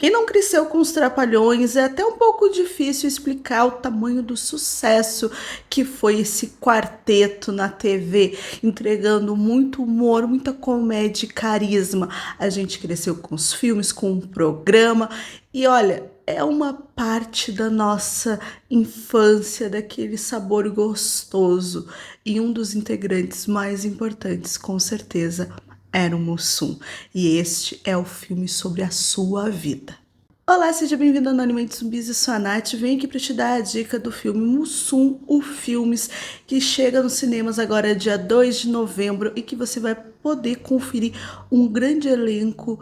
Quem não cresceu com os Trapalhões, é até um pouco difícil explicar o tamanho do sucesso que foi esse quarteto na TV, entregando muito humor, muita comédia e carisma. A gente cresceu com os filmes, com o programa e olha, é uma parte da nossa infância, daquele sabor gostoso. E um dos integrantes mais importantes, com certeza, era o Mussum. E este é o filme sobre a sua vida. Olá, seja bem-vindo ao Anonymamente Zumbis, eu sou a Nath, venho aqui para te dar a dica do filme Mussum, o Filmes, que chega nos cinemas agora dia 2 de novembro e que você vai poder conferir um grande elenco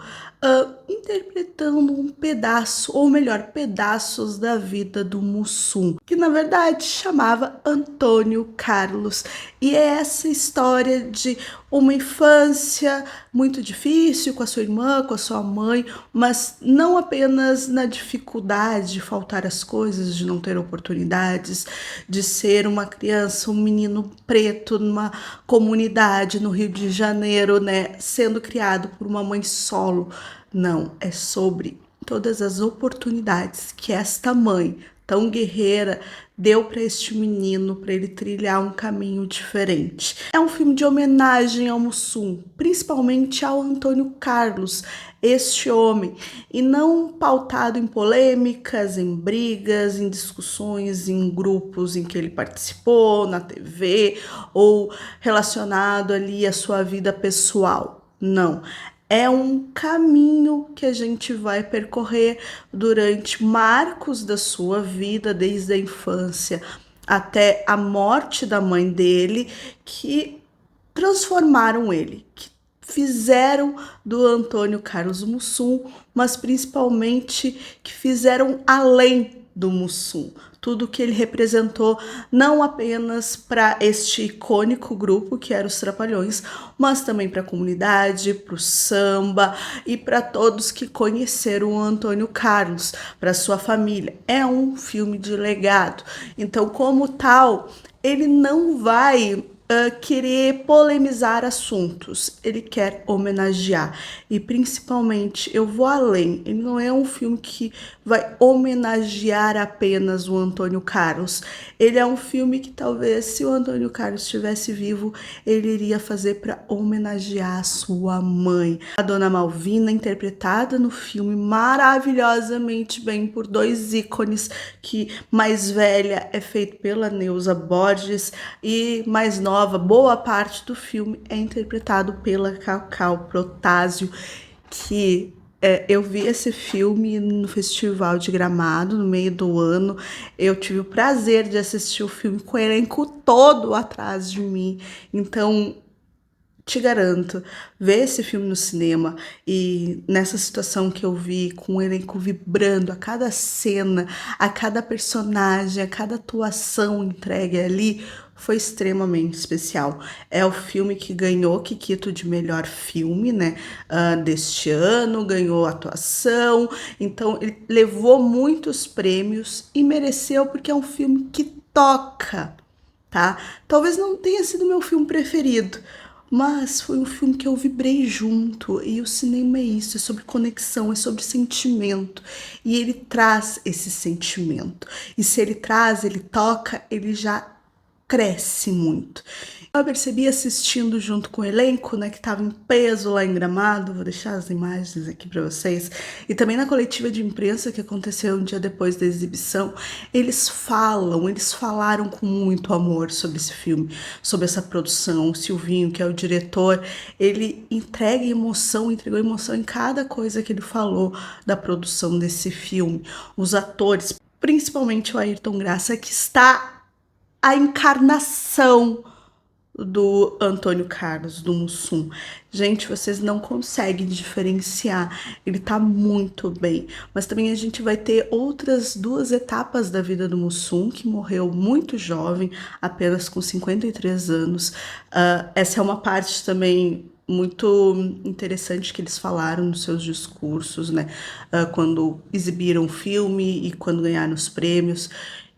interpretando um pedaço, ou melhor, pedaços da vida do Mussum, que na verdade chamava Antônio Carlos. E é essa história de uma infância muito difícil com a sua irmã, com a sua mãe, mas não apenas na dificuldade de faltar as coisas, de não ter oportunidades, de ser uma criança, um menino preto numa comunidade no Rio de Janeiro, né, sendo criado por uma mãe solo. Não, é sobre todas as oportunidades que esta mãe tão guerreira deu para este menino, para ele trilhar um caminho diferente. É um filme de homenagem ao Mussum, principalmente ao Antônio Carlos, este homem, e não pautado em polêmicas, em brigas, em discussões, em grupos em que ele participou, na TV, ou relacionado ali à sua vida pessoal. Não. É um caminho que a gente vai percorrer durante marcos da sua vida, desde a infância até a morte da mãe dele, que transformaram ele, que fizeram do Antônio Carlos Mussum, mas principalmente que fizeram além do Mussum. Tudo que ele representou, não apenas para este icônico grupo que era os Trapalhões, mas também para a comunidade, para o samba e para todos que conheceram o Antônio Carlos, para sua família. É um filme de legado. Então, como tal, ele não vai querer polemizar assuntos, ele quer homenagear. E principalmente, eu vou além, ele não é um filme que vai homenagear apenas o Antônio Carlos. Ele é um filme que talvez, se o Antônio Carlos estivesse vivo, ele iria fazer para homenagear a sua mãe. A Dona Malvina, interpretada no filme maravilhosamente bem por dois ícones, que mais velha é feita pela Neuza Borges e mais nova, boa parte do filme é interpretado pela Cacau Protásio, que eu vi esse filme no Festival de Gramado, no meio do ano. Eu tive o prazer de assistir o filme com o elenco todo atrás de mim. Então, te garanto, ver esse filme no cinema e nessa situação que eu vi, com o elenco vibrando a cada cena, a cada personagem, a cada atuação entregue ali, foi extremamente especial. É o filme que ganhou Kikito de melhor filme, né, deste ano, ganhou atuação, então ele levou muitos prêmios e mereceu porque é um filme que toca, tá? Talvez não tenha sido meu filme preferido, mas foi um filme que eu vibrei junto, e o cinema é isso, é sobre conexão, é sobre sentimento, e ele traz esse sentimento, e se ele traz, ele toca, ele já cresce muito. Eu percebi assistindo junto com o elenco, né, que estava em peso lá em Gramado, vou deixar as imagens aqui para vocês, e também na coletiva de imprensa que aconteceu um dia depois da exibição, eles falaram com muito amor sobre esse filme, sobre essa produção. O Silvinho, que é o diretor, ele entregou emoção em cada coisa que ele falou da produção desse filme. Os atores, principalmente o Ayrton Graça, que está a encarnação do Antônio Carlos, do Mussum. Gente, vocês não conseguem diferenciar, ele tá muito bem. Mas também a gente vai ter outras duas etapas da vida do Mussum, que morreu muito jovem, apenas com 53 anos. Essa é uma parte também muito interessante que eles falaram nos seus discursos, né? Quando exibiram o filme e quando ganharam os prêmios,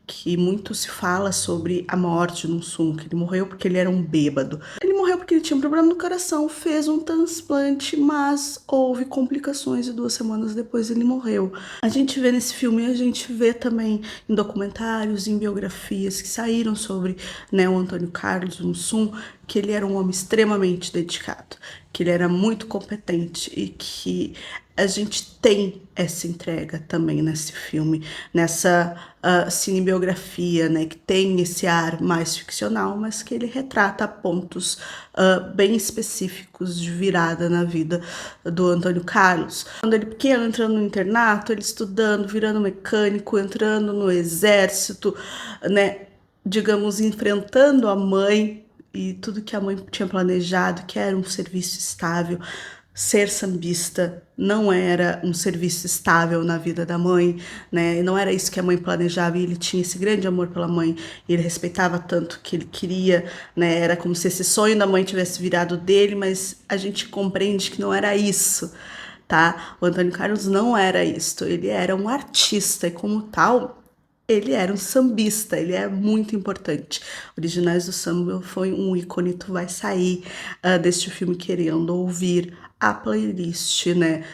que muito se fala sobre a morte do Mussum, que ele morreu porque ele era um bêbado. Ele morreu porque ele tinha um problema no coração, fez um transplante, mas houve complicações e 2 semanas depois ele morreu. A gente vê nesse filme, a gente vê também em documentários, em biografias que saíram sobre, né, o Antônio Carlos Mussum, que ele era um homem extremamente dedicado, que ele era muito competente e que a gente tem essa entrega também nesse filme, nessa cinebiografia, né, que tem esse ar mais ficcional, mas que ele retrata pontos bem específicos de virada na vida do Antônio Carlos. Quando ele pequeno, entrando no internato, ele estudando, virando mecânico, entrando no exército, né, digamos, enfrentando a mãe e tudo que a mãe tinha planejado, que era um serviço estável. Ser sambista não era um serviço estável na vida da mãe, né? Não era isso que a mãe planejava, e ele tinha esse grande amor pela mãe, e ele respeitava tanto que ele queria, né? Era como se esse sonho da mãe tivesse virado dele, mas a gente compreende que não era isso, tá? O Antônio Carlos não era isto, ele era um artista, e como tal, ele era um sambista, ele é muito importante. Originais do Samba foi um ícone, tu vai sair deste filme querendo ouvir a playlist, né,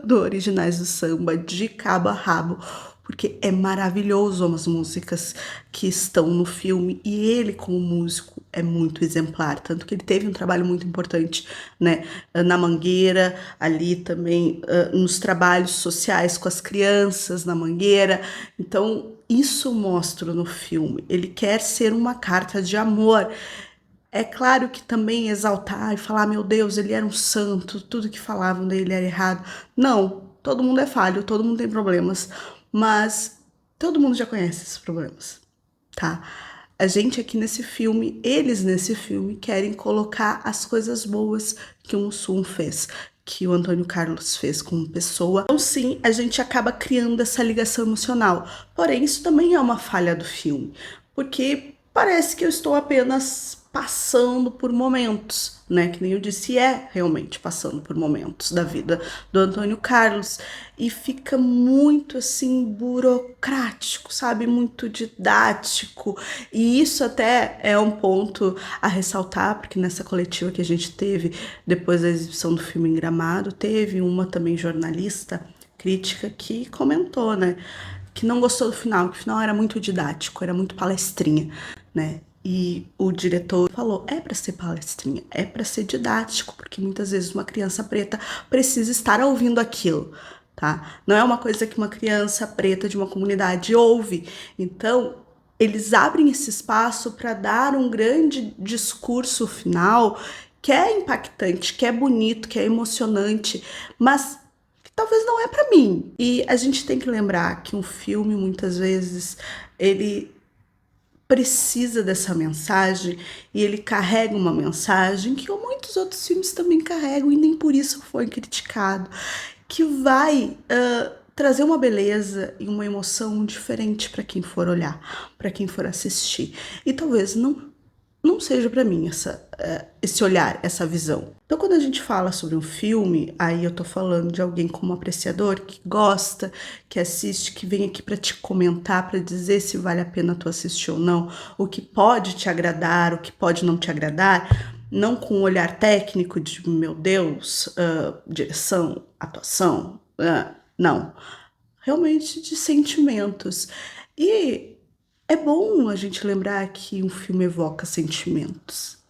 do Originais do Samba, de cabo a rabo, porque é maravilhoso as músicas que estão no filme, e ele como músico é muito exemplar, tanto que ele teve um trabalho muito importante, né, na Mangueira, ali também nos trabalhos sociais com as crianças na Mangueira. Então isso mostra no filme, ele quer ser uma carta de amor. É claro que também exaltar e falar, meu Deus, ele era um santo, tudo que falavam dele era errado. Não, todo mundo é falho, todo mundo tem problemas, mas todo mundo já conhece esses problemas, tá? A gente aqui nesse filme, eles nesse filme, querem colocar as coisas boas que o Mussum fez, que o Antônio Carlos fez como pessoa. Então sim, a gente acaba criando essa ligação emocional. Porém, isso também é uma falha do filme, porque parece que eu estou apenas passando por momentos, né? Que nem eu disse, é realmente passando por momentos da vida do Antônio Carlos, e fica muito assim burocrático, sabe? Muito didático. E isso até é um ponto a ressaltar, porque nessa coletiva que a gente teve depois da exibição do filme em Gramado, teve uma também jornalista crítica que comentou, né, que não gostou do final, que o final era muito didático, era muito palestrinha, né? E o diretor falou, é para ser palestrinha, é para ser didático, porque muitas vezes uma criança preta precisa estar ouvindo aquilo, tá? Não é uma coisa que uma criança preta de uma comunidade ouve. Então, eles abrem esse espaço para dar um grande discurso final que é impactante, que é bonito, que é emocionante, mas que talvez não é para mim. E a gente tem que lembrar que um filme, muitas vezes, ele precisa dessa mensagem, e ele carrega uma mensagem que muitos outros filmes também carregam, e nem por isso foi criticado, que vai trazer uma beleza e uma emoção diferente para quem for olhar, para quem for assistir. E talvez não seja para mim esse olhar, essa visão. Então, quando a gente fala sobre um filme, aí eu tô falando de alguém como apreciador, que gosta, que assiste, que vem aqui para te comentar, para dizer se vale a pena tu assistir ou não, o que pode te agradar, o que pode não te agradar, não com um olhar técnico de, meu Deus, direção, atuação, não. Realmente de sentimentos. E é bom a gente lembrar que um filme evoca sentimentos.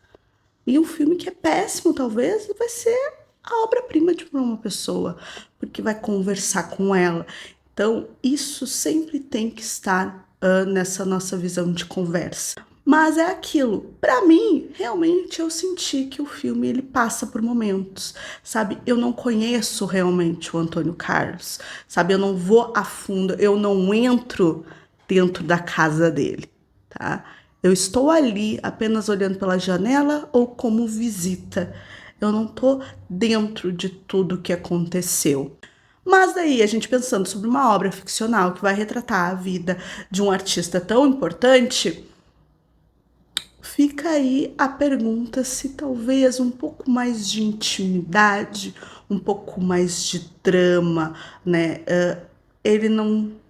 E um filme que é péssimo, talvez, vai ser a obra-prima de uma pessoa, porque vai conversar com ela. Então, isso sempre tem que estar nessa nossa visão de conversa. Mas é aquilo, para mim, realmente eu senti que o filme ele passa por momentos, sabe? Eu não conheço realmente o Antônio Carlos, sabe? Eu não vou a fundo, eu não entro dentro da casa dele, tá? Eu estou ali apenas olhando pela janela ou como visita. Eu não tô dentro de tudo que aconteceu. Mas daí, a gente pensando sobre uma obra ficcional que vai retratar a vida de um artista tão importante, fica aí a pergunta se talvez um pouco mais de intimidade, um pouco mais de drama, né? Ele não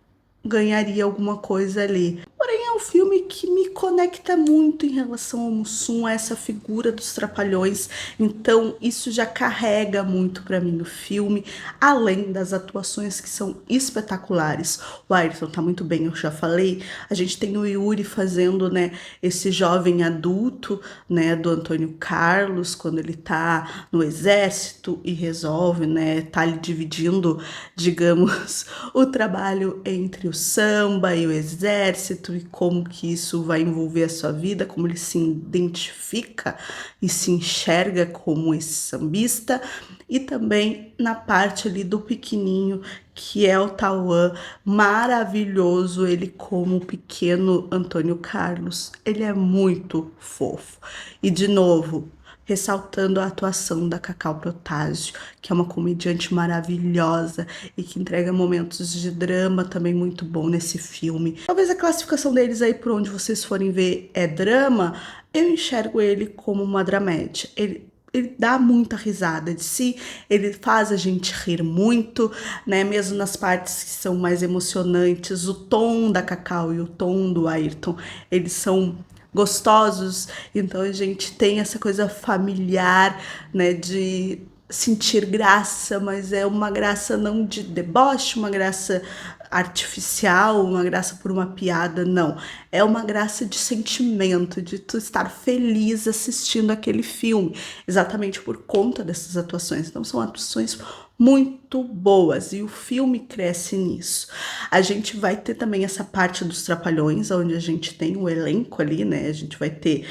ganharia alguma coisa ali. Porém, é um filme que me conecta muito em relação ao Mussum, a essa figura dos Trapalhões. Então isso já carrega muito para mim o filme, além das atuações que são espetaculares. O Ayrton tá muito bem, eu já falei. A gente tem o Yuri fazendo, né, esse jovem adulto, né, do Antônio Carlos, quando ele tá no exército e resolve, né, tá ali dividindo, digamos, o trabalho entre o samba e o exército e como que isso vai envolver a sua vida, como ele se identifica e se enxerga como esse sambista, e também na parte ali do pequenininho, que é o Tauan, maravilhoso ele como o pequeno Antônio Carlos. Ele é muito fofo. E de novo, ressaltando a atuação da Cacau Protásio, que é uma comediante maravilhosa e que entrega momentos de drama também muito bom nesse filme. Talvez a classificação deles aí por onde vocês forem ver é drama, eu enxergo ele como uma dramédia. Ele dá muita risada de si, ele faz a gente rir muito, né? Mesmo nas partes que são mais emocionantes, o tom da Cacau e o tom do Ayrton, eles são gostosos, então a gente tem essa coisa familiar, né, de sentir graça, mas é uma graça não de deboche, uma graça artificial, uma graça por uma piada, não. É uma graça de sentimento, de tu estar feliz assistindo aquele filme, exatamente por conta dessas atuações. Então são atuações muito boas e o filme cresce nisso. A gente vai ter também essa parte dos Trapalhões, onde a gente tem o elenco ali, né? A gente vai ter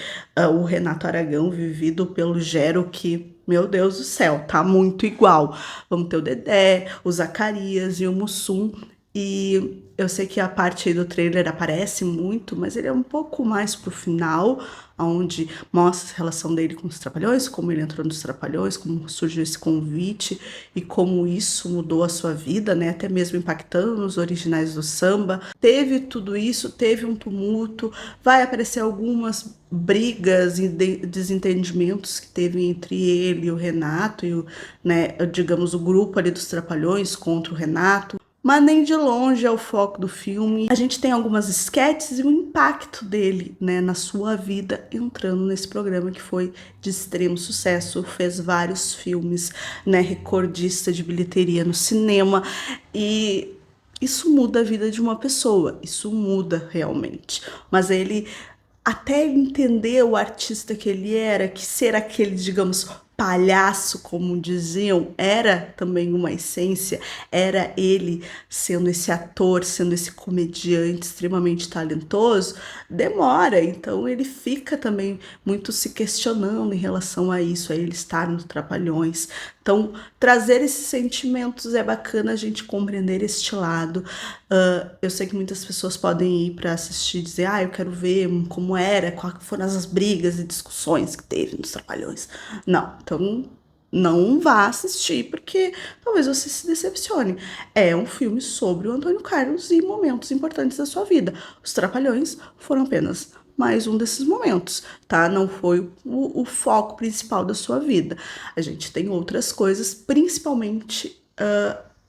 o Renato Aragão vivido pelo Gero, que, meu Deus do céu, tá muito igual. Vamos ter o Dedé, o Zacarias e o Mussum. E eu sei que a parte aí do trailer aparece muito, mas ele é um pouco mais pro final, onde mostra a relação dele com os Trapalhões, como ele entrou nos Trapalhões, como surgiu esse convite e como isso mudou a sua vida, né? Até mesmo impactando nos originais do samba. Teve tudo isso, teve um tumulto, vai aparecer algumas brigas e desentendimentos que teve entre ele e o Renato e o, né, digamos, o grupo ali dos Trapalhões contra o Renato. Mas nem de longe é o foco do filme. A gente tem algumas esquetes e o impacto dele, né, na sua vida entrando nesse programa que foi de extremo sucesso, fez vários filmes, né, recordista de bilheteria no cinema, e isso muda a vida de uma pessoa, isso muda realmente. Mas ele, até entender o artista que ele era, que ser aquele, digamos, palhaço, como diziam, era também uma essência, era ele sendo esse ator, sendo esse comediante extremamente talentoso, demora, então ele fica também muito se questionando em relação a isso, a ele estar nos Trapalhões. Então, trazer esses sentimentos é bacana a gente compreender este lado. Eu sei que muitas pessoas podem ir para assistir e dizer, eu quero ver como era, quais foram as brigas e discussões que teve nos Trapalhões. Não, então não vá assistir, porque talvez você se decepcione. É um filme sobre o Antônio Carlos e momentos importantes da sua vida. Os Trapalhões foram apenas mais um desses momentos, tá? Não foi o foco principal da sua vida. A gente tem outras coisas, principalmente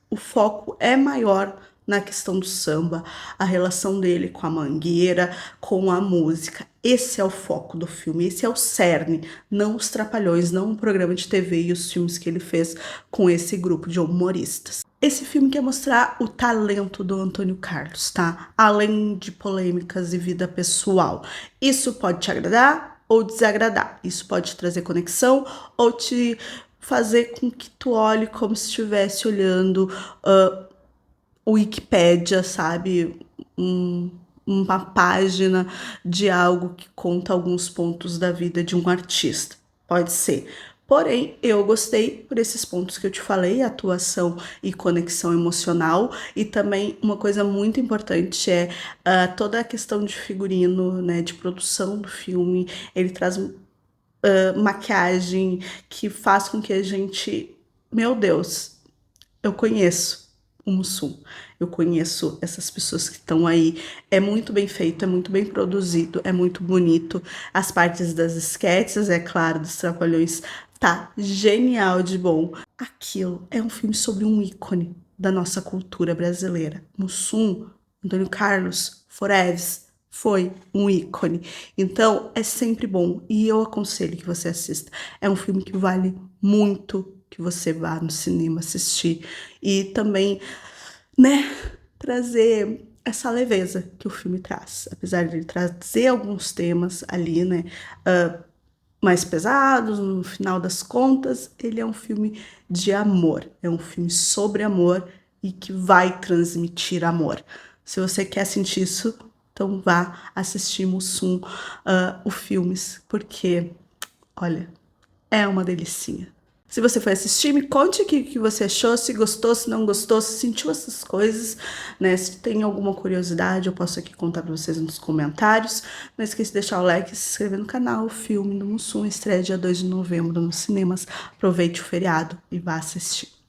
o foco é maior na questão do samba, a relação dele com a Mangueira, com a música. Esse é o foco do filme, esse é o cerne, não os Trapalhões, não o programa de TV e os filmes que ele fez com esse grupo de humoristas. Esse filme quer mostrar o talento do Antônio Carlos, tá? Além de polêmicas e vida pessoal. Isso pode te agradar ou desagradar. Isso pode te trazer conexão ou te fazer com que tu olhe como se estivesse olhando o Wikipédia, sabe? Uma página de algo que conta alguns pontos da vida de um artista. Pode ser. Porém, eu gostei por esses pontos que eu te falei, atuação e conexão emocional, e também uma coisa muito importante é toda a questão de figurino, né, de produção do filme. Ele traz maquiagem que faz com que a gente, meu Deus, eu conheço o Mussum, eu conheço essas pessoas que estão aí. É muito bem feito, é muito bem produzido, é muito bonito. As partes das esquetes, é claro, dos Trapalhões, tá genial de bom. Aquilo é um filme sobre um ícone da nossa cultura brasileira. Mussum, Antônio Carlos, Forés, foi um ícone. Então, é sempre bom e eu aconselho que você assista. É um filme que vale muito que você vá no cinema assistir e também, né, trazer essa leveza que o filme traz. Apesar de ele trazer alguns temas ali, né, mais pesados, no final das contas, ele é um filme de amor. É um filme sobre amor e que vai transmitir amor. Se você quer sentir isso, então vá assistir Mussum, o filmes, porque, olha, é uma delicinha. Se você foi assistir, me conte o que você achou, se gostou, se não gostou, se sentiu essas coisas, né? Se tem alguma curiosidade, eu posso aqui contar para vocês nos comentários. Não esqueça de deixar o like e se inscrever no canal. O filme do Mussum estreia dia 2 de novembro nos cinemas. Aproveite o feriado e vá assistir.